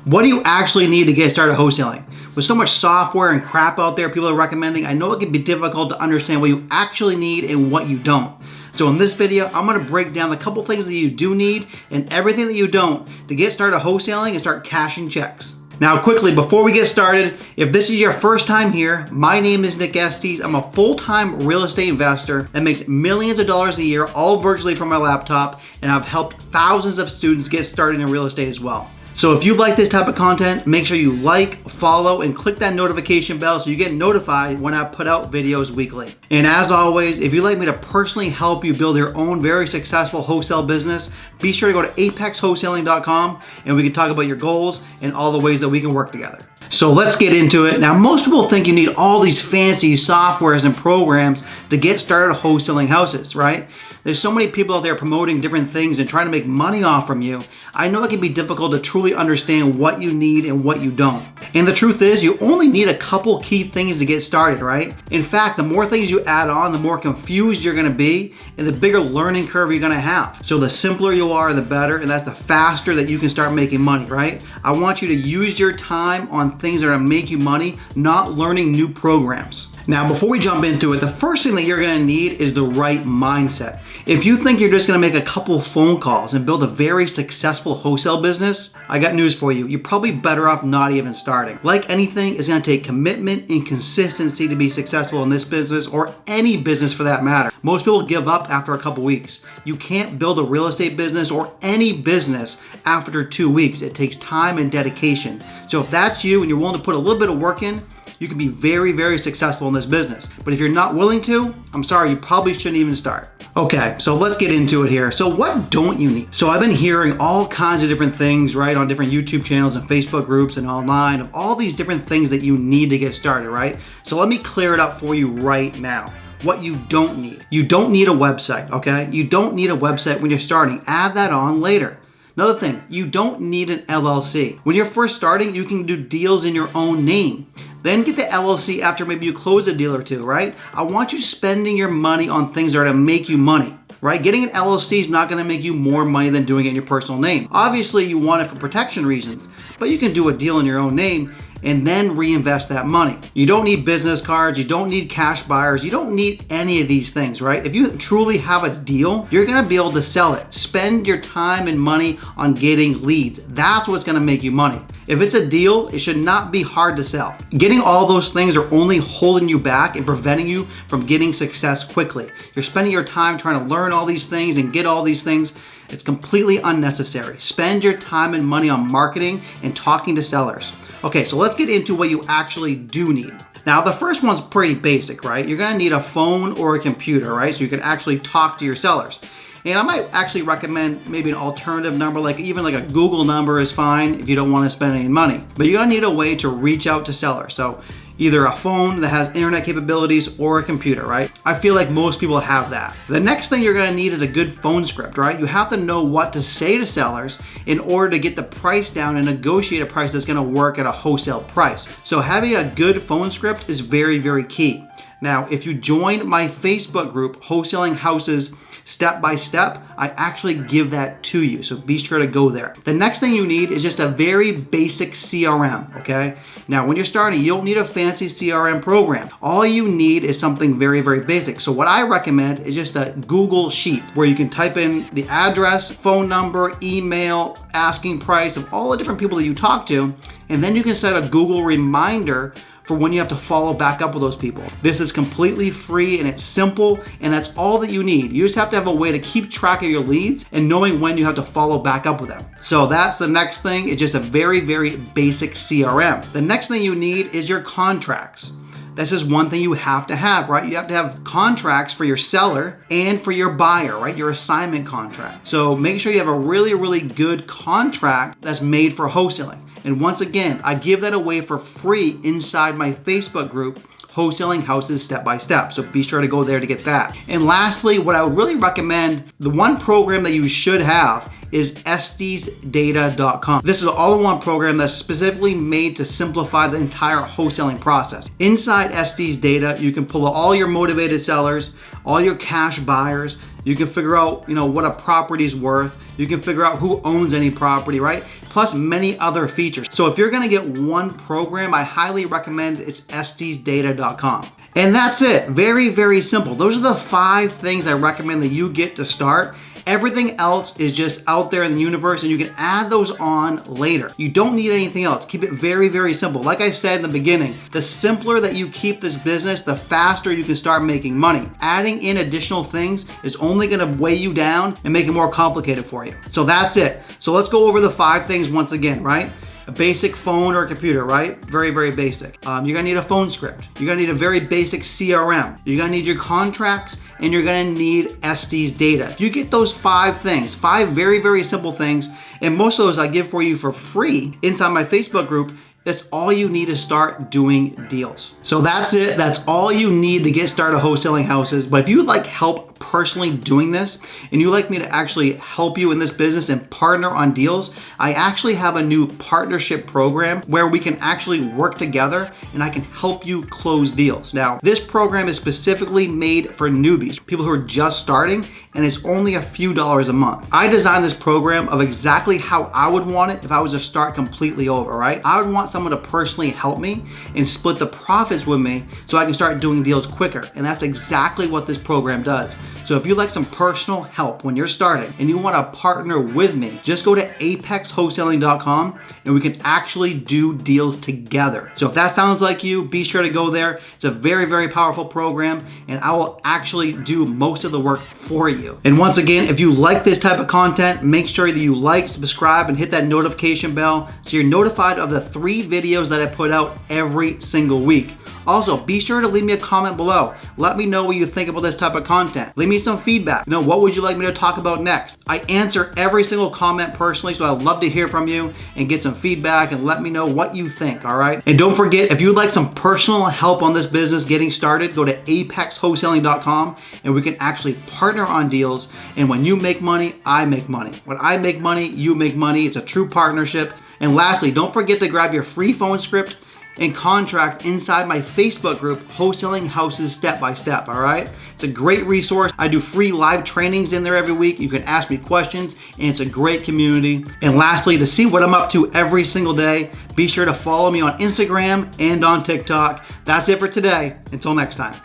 What do you actually need to get started wholesaling? With so much software and crap out there people are recommending, I know it can be difficult to understand what you actually need and what you don't. So in this video, I'm going to break down the couple things that you do need and everything that you don't to get started wholesaling and start cashing checks. Now quickly, before we get started, if this is your first time here, my name is Nick Estes. I'm a full-time real estate investor that makes millions of dollars a year, all virtually from my laptop, and I've helped thousands of students get started in real estate as well. So if you like this type of content, make sure you like, follow, and click that notification bell so you get notified when I put out videos weekly. And as always, if you'd like me to personally help you build your own very successful wholesale business, be sure to go to apexwholesaling.com and we can talk about your goals and all the ways that we can work together. So let's get into it. Now, most people think you need all these fancy softwares and programs to get started wholesaling houses, right? There's so many people out there promoting different things and trying to make money off from you. I know it can be difficult to truly understand what you need and what you don't. And the truth is, you only need a couple key things to get started, right? In fact, the more things you add on, the more confused you're gonna be and the bigger learning curve you're gonna have. So the simpler you are, the better, and that's the faster that you can start making money, right? I want you to use your time on things that are gonna make you money, not learning new programs. Now, before we jump into it, the first thing that you're gonna need is the right mindset. If you think you're just gonna make a couple phone calls and build a very successful wholesale business, I got news for you. You're probably better off not even starting. Like anything, it's gonna take commitment and consistency to be successful in this business or any business for that matter. Most people give up after a couple weeks. You can't build a real estate business or any business after 2 weeks. It takes time and dedication. So if that's you and you're willing to put a little bit of work in, you can be very, very successful in this business. But if you're not willing to, I'm sorry, you probably shouldn't even start. Okay, so let's get into it here. So what don't you need? So I've been hearing all kinds of different things, right, on different YouTube channels and Facebook groups and online of all these different things that you need to get started, right? So let me clear it up for you right now. What you don't need. You don't need a website, okay? You don't need a website when you're starting. Add that on later. Another thing, you don't need an LLC. When you're first starting, you can do deals in your own name. Then get the LLC after maybe you close a deal or two, right? I want you spending your money on things that are gonna make you money, right? Getting an LLC is not gonna make you more money than doing it in your personal name. Obviously, you want it for protection reasons, but you can do a deal in your own name and then reinvest that money. You don't need business cards, you don't need cash buyers, you don't need any of these things, right? If you truly have a deal, you're gonna be able to sell it. Spend your time and money on getting leads. That's what's gonna make you money. If it's a deal, it should not be hard to sell. Getting all those things are only holding you back and preventing you from getting success quickly. You're spending your time trying to learn all these things and get all these things. It's completely unnecessary. Spend your time and money on marketing and talking to sellers. Okay, so let's get into what you actually do need. Now, the first one's pretty basic, right? You're gonna need a phone or a computer, right? So you can actually talk to your sellers. And I might actually recommend maybe an alternative number, like even like a Google number is fine if you don't want to spend any money. But you're gonna need a way to reach out to sellers. So either a phone that has internet capabilities or a computer, right? I feel like most people have that. The next thing you're gonna need is a good phone script, right? You have to know what to say to sellers in order to get the price down and negotiate a price that's gonna work at a wholesale price. So having a good phone script is very, very key. Now, if you join my Facebook group, Wholesaling Houses Step by Step, I actually give that to you, so be sure to go there. The next thing you need is just a very basic CRM, okay? Now, when you're starting, you don't need a fancy CRM program. All you need is something very, very basic. So what I recommend is just a Google Sheet where you can type in the address, phone number, email, asking price of all the different people that you talk to, and then you can set a Google reminder for when you have to follow back up with those people. This is completely free and it's simple, and that's all that you need. You just have to have a way to keep track of your leads and knowing when you have to follow back up with them. So that's the next thing. It's just a very, very basic CRM. The next thing you need is your contracts. This is one thing you have to have, right? You have to have contracts for your seller and for your buyer, right? Your assignment contract. So make sure you have a really, really good contract that's made for wholesaling. And once again, I give that away for free inside my Facebook group, Wholesaling Houses Step by Step. So be sure to go there to get that. And lastly, what I would really recommend, the one program that you should have is estesdata.com. This is an all-in-one program that's specifically made to simplify the entire wholesaling process. Inside Estes Data, you can pull all your motivated sellers, all your cash buyers. You can figure out, what a property is worth. You can figure out who owns any property, right? Plus many other features. So if you're gonna get one program, I highly recommend it's estesdata.com. And that's it. Very, very simple. Those are the 5 things I recommend that you get to start. Everything else is just out there in the universe, and you can add those on later. You don't need anything else. Keep it very, very simple. Like I said in the beginning, the simpler that you keep this business, the faster you can start making money. Adding in additional things is only gonna weigh you down and make it more complicated for you. So that's it. So let's go over the 5 things once again, right? A basic phone or a computer, right? Very, very basic. You're gonna need a phone script. You're gonna need a very basic CRM. You're gonna need your contracts, and you're gonna need Estes data. If you get those 5 things, 5 very, very simple things, and most of those I give for you for free inside my Facebook group, that's all you need to start doing deals. So that's it. That's all you need to get started wholesaling houses. But if you would like help personally doing this, and you like me to actually help you in this business and partner on deals, I actually have a new partnership program where we can actually work together and I can help you close deals. Now, this program is specifically made for newbies, people who are just starting, and it's only a few dollars a month. I designed this program of exactly how I would want it if I was to start completely over, right? I would want someone to personally help me and split the profits with me so I can start doing deals quicker. And that's exactly what this program does. So if you like some personal help when you're starting and you want to partner with me, just go to apexwholesaling.com and we can actually do deals together. So if that sounds like you, be sure to go there. It's a very, very powerful program, and I will actually do most of the work for you. And once again, if you like this type of content, make sure that you like, subscribe, and hit that notification bell so you're notified of the 3 videos that I put out every single week. Also, be sure to leave me a comment below. Let me know what you think about this type of content. Leave me some feedback. What would you like me to talk about next? I answer every single comment personally, so I'd love to hear from you and get some feedback and let me know what you think, all right? And don't forget, if you'd like some personal help on this business getting started, go to apexwholesaling.com and we can actually partner on deals. And when you make money, I make money. When I make money, you make money. It's a true partnership. And lastly, don't forget to grab your free phone script and contract inside my Facebook group, Wholesaling Houses Step by Step, all right? It's a great resource. I do free live trainings in there every week. You can ask me questions, and it's a great community. And lastly, to see what I'm up to every single day, be sure to follow me on Instagram and on TikTok. That's it for today. Until next time.